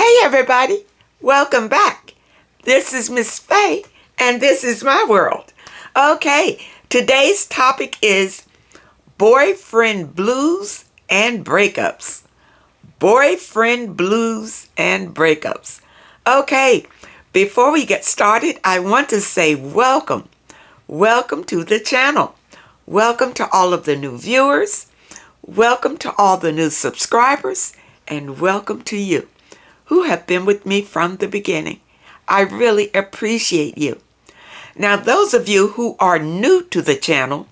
Hey everybody, welcome back. This is Miss Faye and this is my world. Okay, today's topic is boyfriend blues and breakups. Boyfriend blues and breakups. Okay, before we get started, I want to say welcome. Welcome to the channel. Welcome to all of the new viewers. Welcome to all the new subscribers. And welcome to you who have been with me from the beginning. I really appreciate you. Now, those of you who are new to the channel,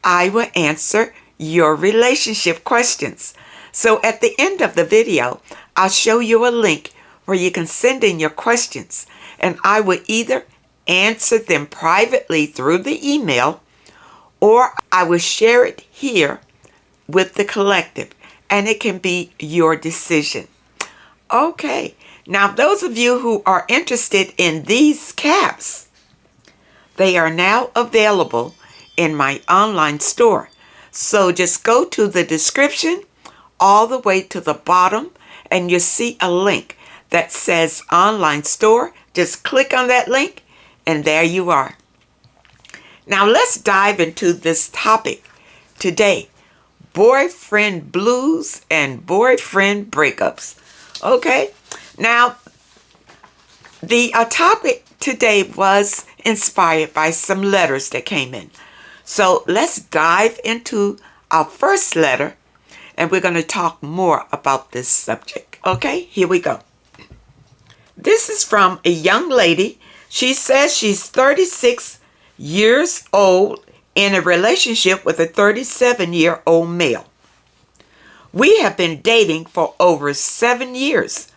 I will answer your relationship questions. So at the end of the video, I'll show you a link where you can send in your questions, and I will either answer them privately through the email, or I will share it here with the collective, and it can be your decision. Okay, now those of you who are interested in these caps, they are now available in my online store. So just go to the description all the way to the bottom and you'll see a link that says online store. Just click on that link and there you are. Now let's dive into this topic today. Boyfriend blues and boyfriend breakups. Okay, now the topic today was inspired by some letters that came in. So let's dive into our first letter and we're going to talk more about this subject. Okay, here we go. This is from a young lady. She says she's 36 years old in a relationship with a 37-year-old male. We have been dating for over 7 years,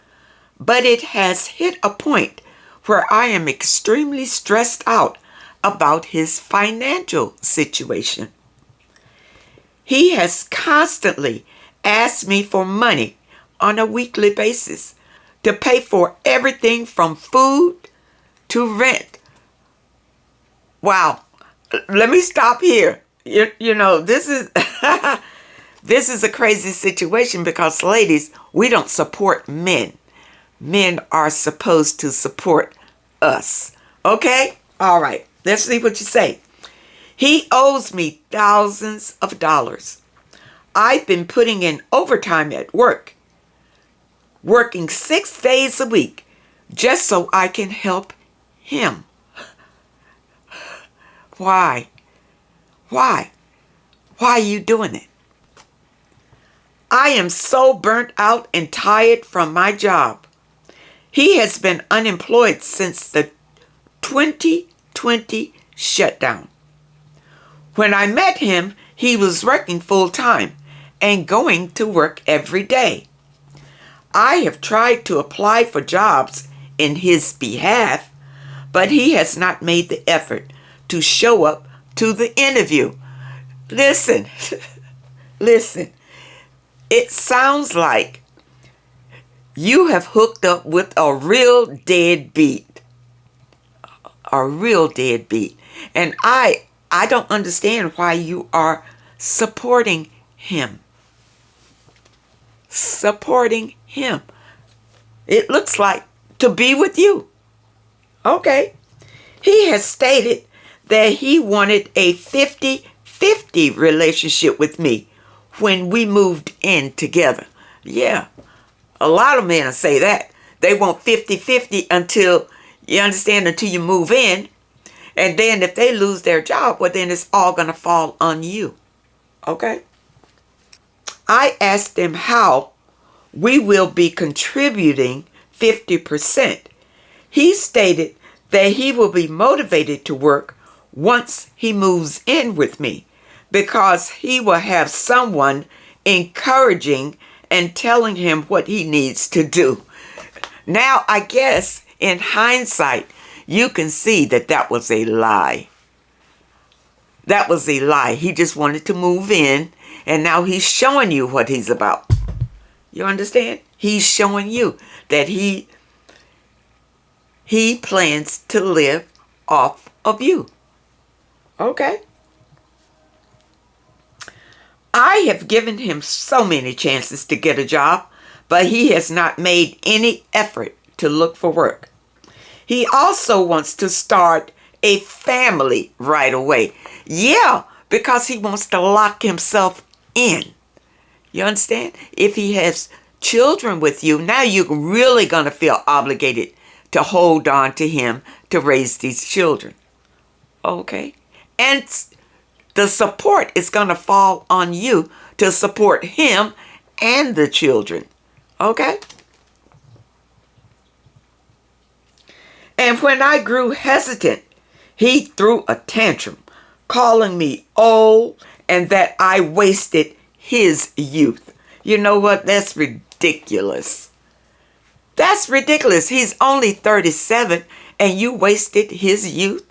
but it has hit a point where I am extremely stressed out about his financial situation. He has constantly asked me for money on a weekly basis to pay for everything from food to rent. Wow. Let me stop here. You know, this is this is a crazy situation because, ladies, we don't support men. Men are supposed to support us. Okay? All right. Let's see what you say. He owes me thousands of dollars. I've been putting in overtime at work, working 6 days a week, just so I can help him. Why? Why? Why are you doing it? I am so burnt out and tired from my job. He has been unemployed since the 2020 shutdown. When I met him, he was working full-time and going to work every day. I have tried to apply for jobs in his behalf, but he has not made the effort to show up to the interview. Listen, listen. It sounds like you have hooked up with a real deadbeat. A real deadbeat. And I don't understand why you are supporting him. Supporting him. It looks like to be with you. Okay. He has stated that he wanted a 50-50 relationship with me when we moved in together. Yeah, a lot of men say that. They want 50-50 until, you understand, until you move in. And then if they lose their job, well, then it's all going to fall on you. Okay? I asked him how we will be contributing 50%. He stated that he will be motivated to work once he moves in with me, because he will have someone encouraging and telling him what he needs to do. Now, I guess in hindsight, you can see that that was a lie. That was a lie. He just wanted to move in, and now he's showing you what he's about. You understand? He's showing you that he plans to live off of you. Okay? I have given him so many chances to get a job, but he has not made any effort to look for work. He also wants to start a family right away. Yeah, because he wants to lock himself in. You understand? If he has children with you, now you're really going to feel obligated to hold on to him to raise these children. Okay? And the support is going to fall on you to support him and the children. Okay? And when I grew hesitant, he threw a tantrum, calling me old and that I wasted his youth. You know what? That's ridiculous. That's ridiculous. He's only 37 and you wasted his youth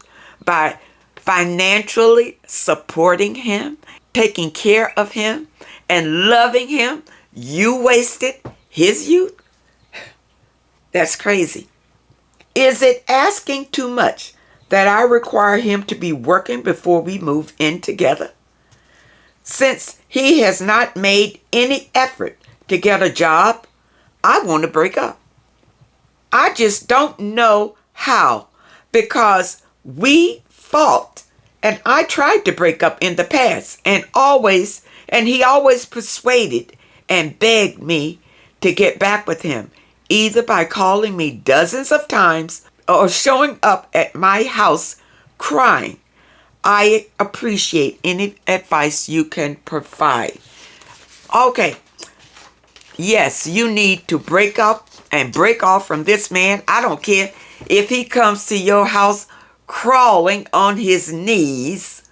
by financially supporting him, taking care of him, and loving him. You wasted his youth? That's crazy. Is it asking too much that I require him to be working before we move in together? Since he has not made any effort to get a job, I want to break up. I just don't know how, because we fought and I tried to break up in the past and he always persuaded and begged me to get back with him, either by calling me dozens of times or showing up at my house crying. I appreciate any advice you can provide. Okay. Yes, you need to break up and break off from this man. I don't care if he comes to your house crawling on his knees.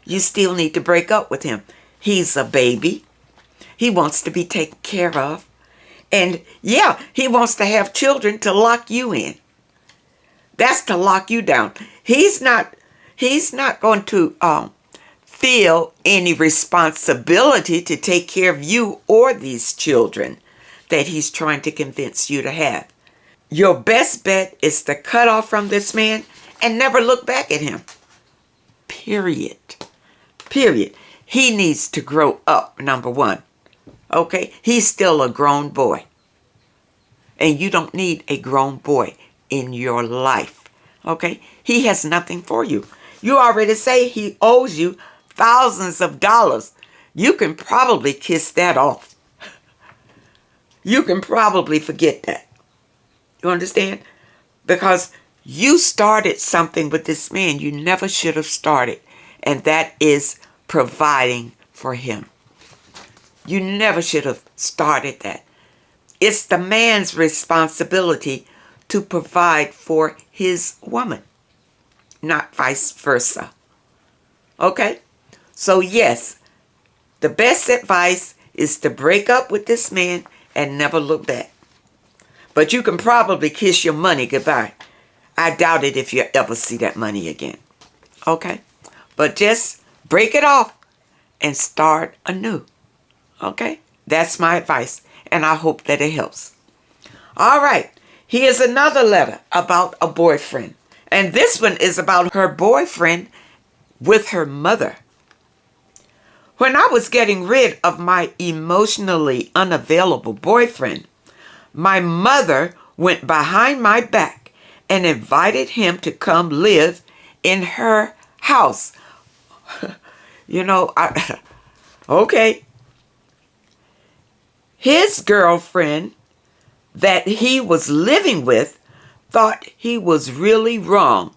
You still need to break up with him. He's a baby. He wants to be taken care of. And yeah, he wants to have children to lock you in. That's to lock you down. He's not going to feel any responsibility to take care of you or these children that he's trying to convince you to have. Your best bet is to cut off from this man and never look back at him. Period. Period. He needs to grow up, number one. Okay? He's still a grown boy. And you don't need a grown boy in your life. Okay? He has nothing for you. You already say he owes you thousands of dollars. You can probably kiss that off. You can probably forget that. You understand? Because you started something with this man you never should have started. And that is providing for him. You never should have started that. It's the man's responsibility to provide for his woman, not vice versa. Okay? So yes, the best advice is to break up with this man and never look back. But you can probably kiss your money goodbye. I doubt it if you ever see that money again. Okay? But just break it off and start anew. Okay? That's my advice, and I hope that it helps. All right. Here's another letter about a boyfriend. And this one is about her boyfriend with her mother. When I was getting rid of my emotionally unavailable boyfriend, my mother went behind my back and invited him to come live in her house. Okay. His girlfriend that he was living with thought he was really wrong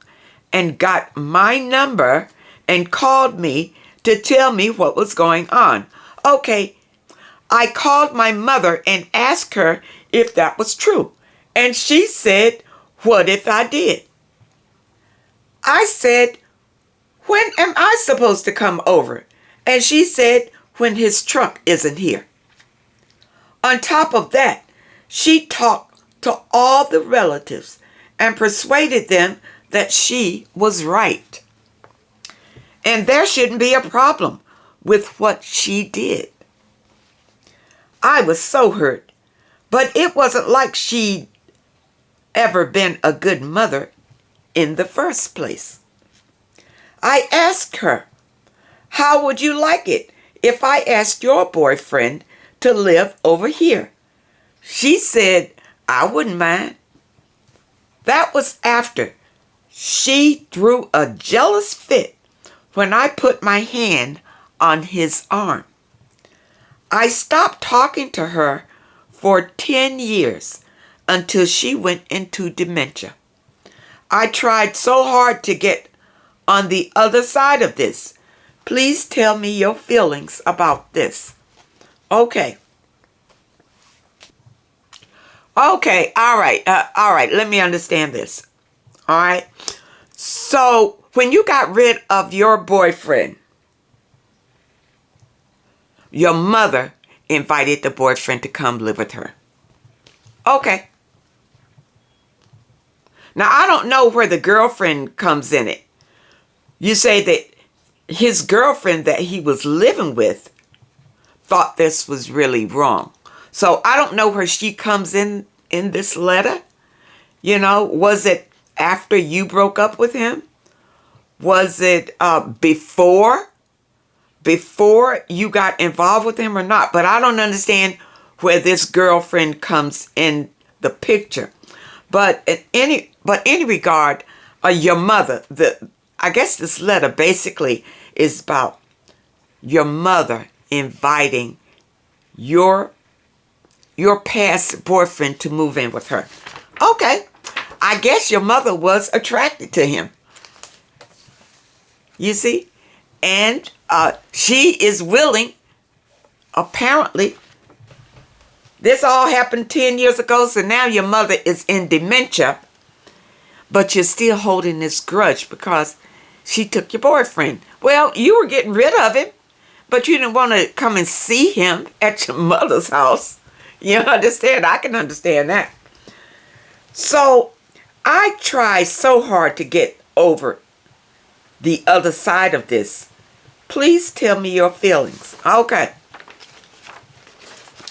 and got my number and called me to tell me what was going on. Okay, I called my mother and asked her if that was true. And she said, what if I did? I said, when am I supposed to come over? And she said, when his truck isn't here. On top of that, she talked to all the relatives and persuaded them that she was right. And there shouldn't be a problem with what she did. I was so hurt, but it wasn't like she'd ever been a good mother in the first place. I asked her, how would you like it if I asked your boyfriend to live over here? She said, I wouldn't mind. That was after she threw a jealous fit when I put my hand on his arm. I stopped talking to her for 10 years until she went into dementia. I tried so hard to get on the other side of this. Please tell me your feelings about this. Okay. Okay, all right, let me understand this. All right. So, when you got rid of your boyfriend, your mother invited the boyfriend to come live with her. Okay. Now, I don't know where the girlfriend comes in it. You say that his girlfriend that he was living with thought this was really wrong. So I don't know where she comes in this letter. You know, was it after you broke up with him? Was it before you got involved with him or not? But I don't understand where this girlfriend comes in the picture. But in any regard, your mother, I guess this letter basically is about your mother inviting your past boyfriend to move in with her. Okay, I guess your mother was attracted to him. You see? And she is willing, apparently. This all happened 10 years ago, so now your mother is in dementia, but you're still holding this grudge because she took your boyfriend. Well, you were getting rid of him, but you didn't want to come and see him at your mother's house. You understand? I can understand that. So I try so hard to get over the other side of this. Please tell me your feelings. Okay.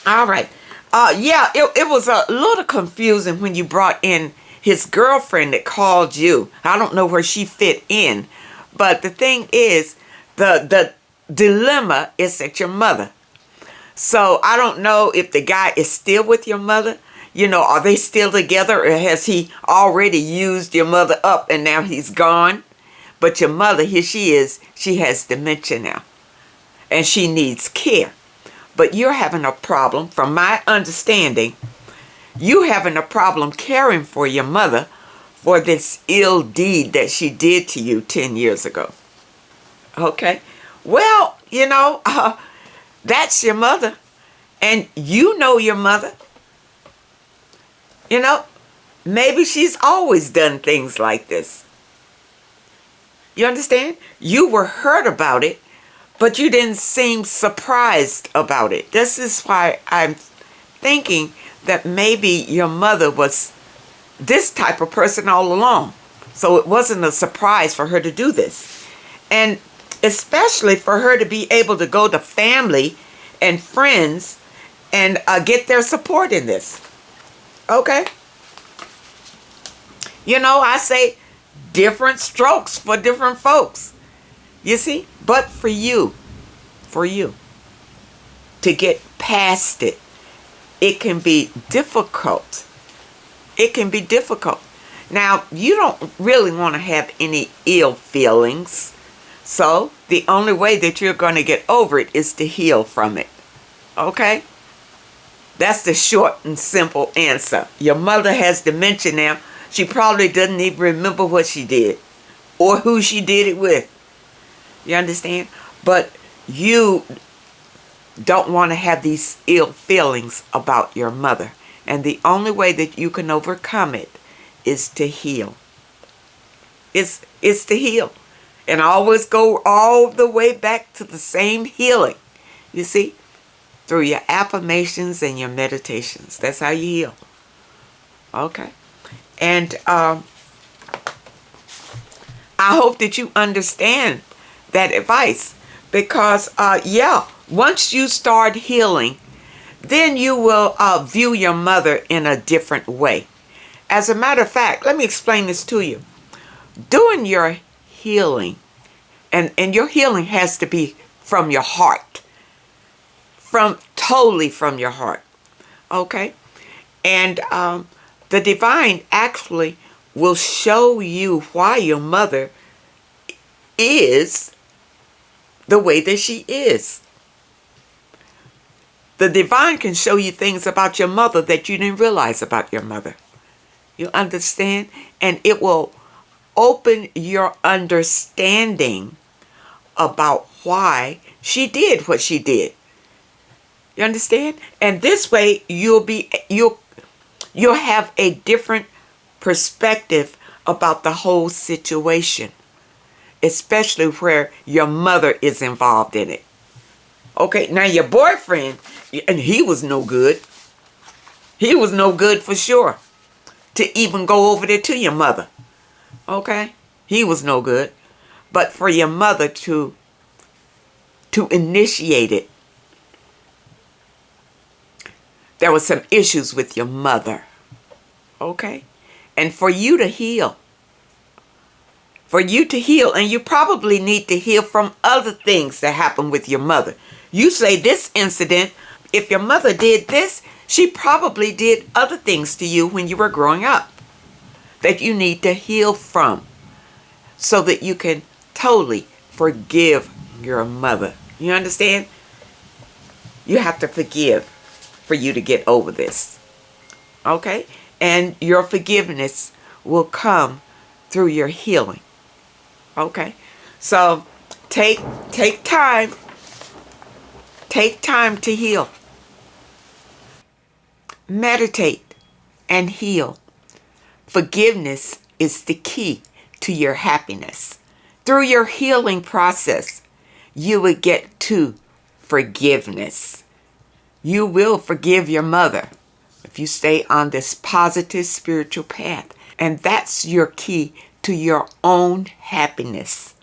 All right. Yeah, it was a little confusing when you brought in his girlfriend that called you. I don't know where she fit in. But the thing is, the dilemma is at your mother. So I don't know if the guy is still with your mother. You know, are they still together, or has he already used your mother up and now he's gone? But your mother, here she is, she has dementia now. And she needs care. But you're having a problem, from my understanding, you having a problem caring for your mother for this ill deed that she did to you 10 years ago. Okay? Well, you know, that's your mother. And you know your mother. You know, maybe she's always done things like this. You understand? You were hurt about it, but you didn't seem surprised about it. This is why I'm thinking that maybe your mother was this type of person all along. So it wasn't a surprise for her to do this. And especially for her to be able to go to family and friends and get their support in this. Okay? You know, I say different strokes for different folks. You see? But for you to get past it, it can be difficult. It can be difficult. Now, you don't really want to have any ill feelings. So, the only way that you're going to get over it is to heal from it. Okay? That's the short and simple answer. Your mother has dementia now. She probably doesn't even remember what she did or who she did it with. You understand? But you don't want to have these ill feelings about your mother. And the only way that you can overcome it is to heal. It's to heal. And always go all the way back to the same healing. You see? Through your affirmations and your meditations. That's how you heal. Okay? And I hope that you understand that advice. Because, once you start healing, then you will view your mother in a different way. As a matter of fact, let me explain this to you. Doing your healing, and your healing has to be from your heart. Totally from your heart. Okay? And the divine actually will show you why your mother is the way that she is. The divine can show you things about your mother that you didn't realize about your mother. You understand? And it will open your understanding about why she did what she did. You understand? And this way you'll have a different perspective about the whole situation, especially where your mother is involved in it. Okay, now your boyfriend, and he was no good. He was no good for sure to even go over there to your mother. Okay? He was no good. But for your mother to initiate it, there were some issues with your mother. Okay? And for you to heal. For you to heal, and you probably need to heal from other things that happened with your mother. You say this incident, if your mother did this, she probably did other things to you when you were growing up that you need to heal from so that you can totally forgive your mother. You understand? You have to forgive for you to get over this. Okay? And your forgiveness will come through your healing. Okay? So take time. Take time to heal. Meditate and heal. Forgiveness is the key to your happiness. Through your healing process, you will get to forgiveness. You will forgive your mother if you stay on this positive spiritual path. And that's your key to your own happiness,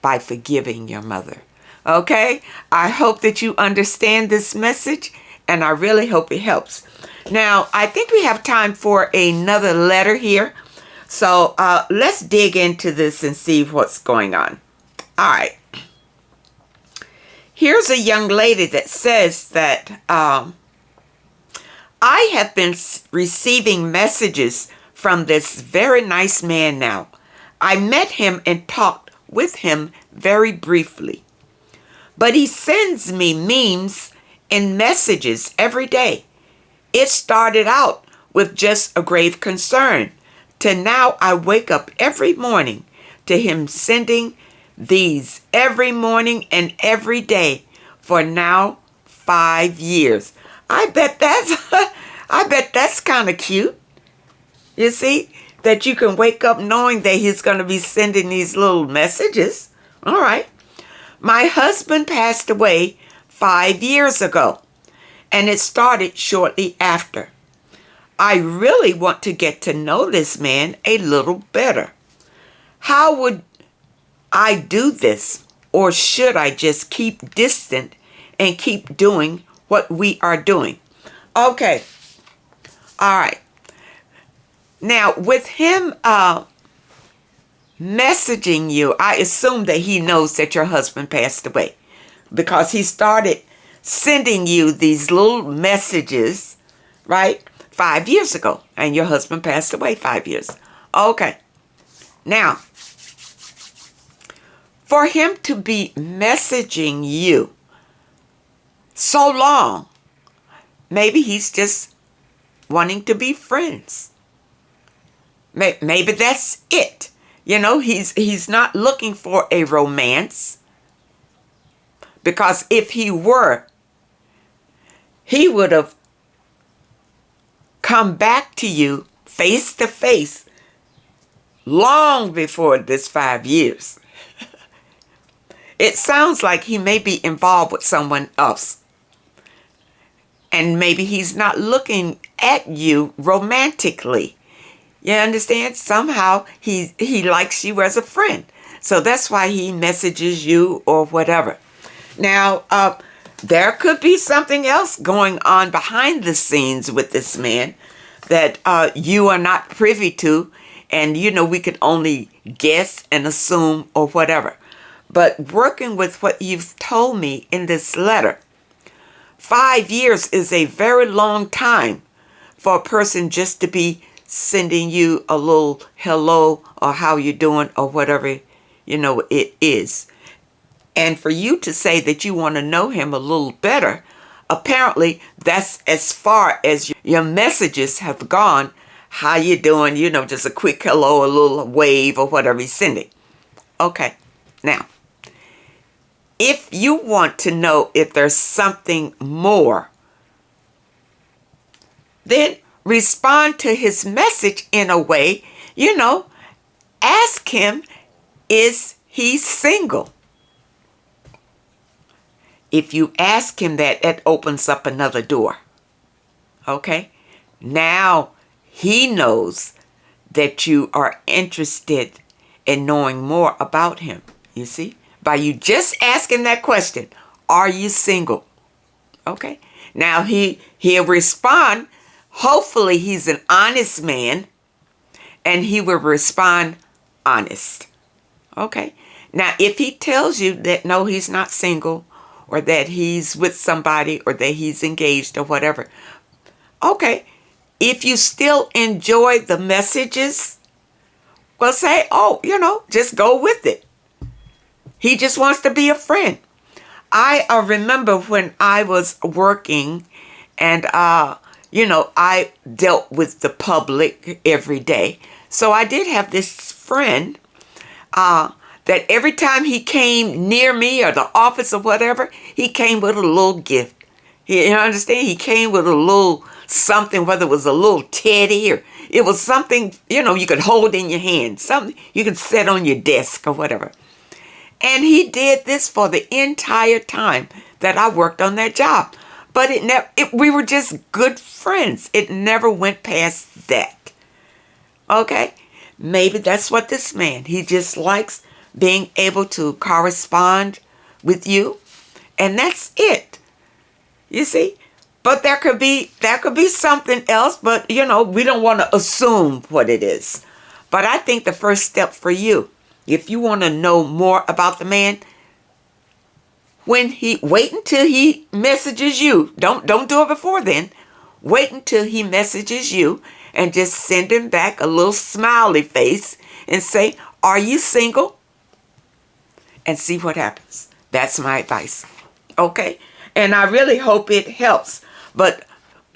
by forgiving your mother. Okay? I hope that you understand this message, and I really hope it helps. Now, I think we have time for another letter here. So let's dig into this and see what's going on. All right. Here's a young lady that says that I have been receiving messages from this very nice man now. I met him and talked with him very briefly. But he sends me memes and messages every day. It started out with just a grave concern, to now I wake up every morning to him sending these every morning and every day for now 5 years. I bet that's kind of cute. You see, that you can wake up knowing that he's going to be sending these little messages. All right. My husband passed away 5 years ago, and it started shortly after. I really want to get to know this man a little better. How would I do this, or should I just keep distant and keep doing what we are doing? Okay. All right. Now, with him messaging you, I assume that he knows that your husband passed away, because he started sending you these little messages, right, 5 years ago, and your husband passed away 5 years. Okay. Now, for him to be messaging you so long, maybe he's just wanting to be friends. Maybe that's it. You know, he's not looking for a romance, because if he were, he would have come back to you face to face long before this 5 years. It sounds like he may be involved with someone else. And maybe he's not looking at you romantically. You understand? Somehow he likes you as a friend. So that's why he messages you or whatever. Now, there could be something else going on behind the scenes with this man that you are not privy to. And, you know, we could only guess and assume or whatever. But working with what you've told me in this letter, 5 years is a very long time for a person just to be sending you a little hello or how you doing or whatever, it is. And for you to say that you want to know him a little better, apparently that's as far as your messages have gone. How you doing? Just a quick hello, a little wave or whatever he's sending. Okay, now, if you want to know if there's something more, then respond to his message in a way, ask him, is he single? If you ask him that, it opens up another door. Okay? Now he knows that you are interested in knowing more about him. You see? By you just asking that question, are you single? Okay? Now he'll respond. Hopefully he's an honest man and he will respond honest. Okay? Now if he tells you that no, he's not single, or that he's with somebody, or that he's engaged, or whatever. Okay, if you still enjoy the messages, well, say, just go with it. He just wants to be a friend. I remember when I was working and, I dealt with the public every day. So I did have this friend that every time he came near me or the office or whatever, he came with a little gift. You understand? He came with a little something, whether it was a little teddy or it was something, you could hold in your hand, something you could set on your desk or whatever. And he did this for the entire time that I worked on that job. But we were just good friends. It never went past that. Okay? Maybe that's what this man, he just likes being able to correspond with you, and that's it. You see? But there could be something else, but we don't want to assume what it is. But I think the first step for you, if you want to know more about the man, wait until he messages you. Don't do it before then. Wait until he messages you and just send him back a little smiley face and say, are you single? And see what happens. That's my advice. Okay? And I really hope it helps. But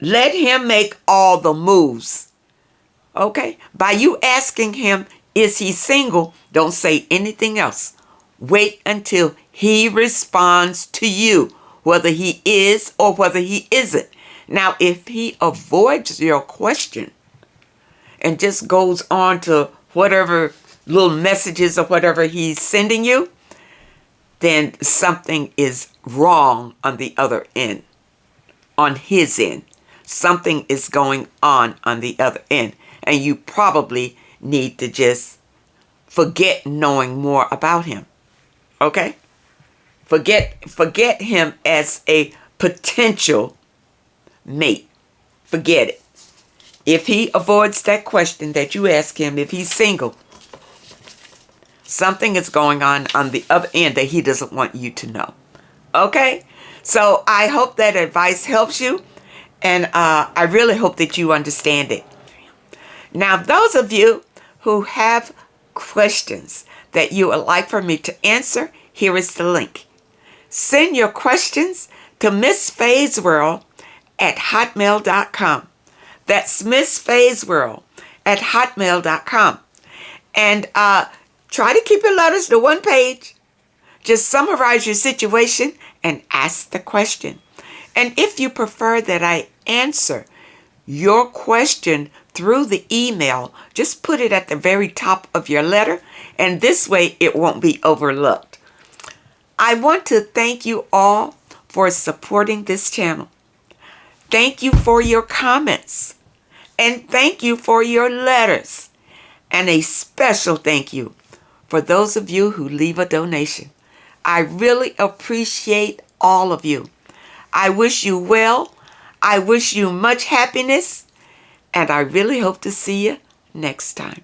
let him make all the moves. Okay? By you asking him, is he single? Don't say anything else. Wait until he responds to you, whether he is or whether he isn't. Now, if he avoids your question and just goes on to whatever little messages or whatever he's sending you, then something is wrong on the other end, on his end. Something is going on the other end. And you probably need to just forget knowing more about him. Okay? Forget him as a potential mate. Forget it. If he avoids that question that you ask him, if he's single, something is going on the other end that he doesn't want you to know. Okay? So I hope that advice helps you. And I really hope that you understand it. Now, those of you who have questions that you would like for me to answer, here is the link. Send your questions to Miss Faye's World at hotmail.com. That's Miss Faye's World at hotmail.com. And try to keep your letters to one page. Just summarize your situation and ask the question. And if you prefer that I answer your question through the email, just put it at the very top of your letter, and this way it won't be overlooked. I want to thank you all for supporting this channel. Thank you for your comments, and thank you for your letters, and a special thank you for those of you who leave a donation. I really appreciate all of you. I wish you well. I wish you much happiness. And I really hope to see you next time.